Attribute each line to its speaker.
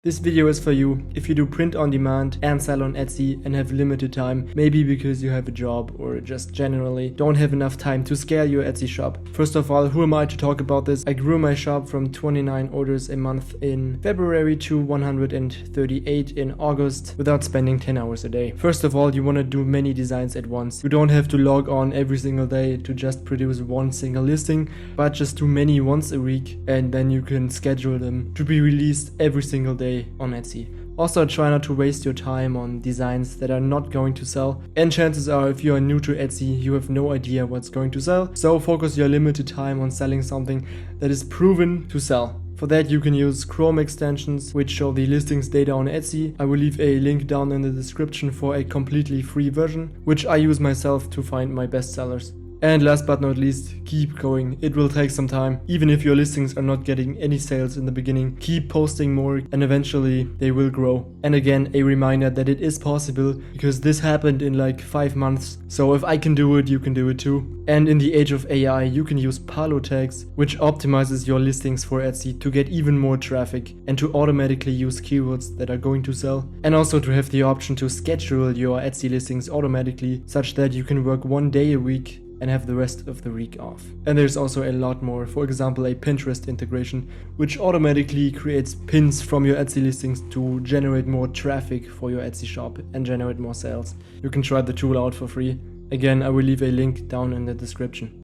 Speaker 1: This video is for you if you do print on demand and sell on Etsy and have limited time, maybe because you have a job or just generally don't have enough time to scale your Etsy shop. First of all, who am I to talk about this? I grew my shop from 29 orders a month in February to 138 in August without spending 10 hours a day. First of all, you want to do many designs at once. You don't have to log on every single day to just produce one single listing, but just do many once a week and then you can schedule them to be released every single day on Etsy. Also, try not to waste your time on designs that are not going to sell, and chances are if you are new to Etsy you have no idea what's going to sell, so focus your limited time on selling something that is proven to sell. For that you can use Chrome extensions which show the listings data on Etsy. I will leave a link down in the description for a completely free version, which I use myself to find my best sellers. And last but not least, keep going. It will take some time. Even if your listings are not getting any sales in the beginning, keep posting more and eventually they will grow. And again, a reminder that it is possible because this happened in like 5 months. So if I can do it, you can do it too. And in the age of AI, you can use Palo tags, which optimizes your listings for Etsy to get even more traffic and to automatically use keywords that are going to sell. And also to have the option to schedule your Etsy listings automatically such that you can work 1 day a week and have the rest of the week off. And there's also a lot more, for example a Pinterest integration, which automatically creates pins from your Etsy listings to generate more traffic for your Etsy shop and generate more sales. You can try the tool out for free. Again, I will leave a link down in the description.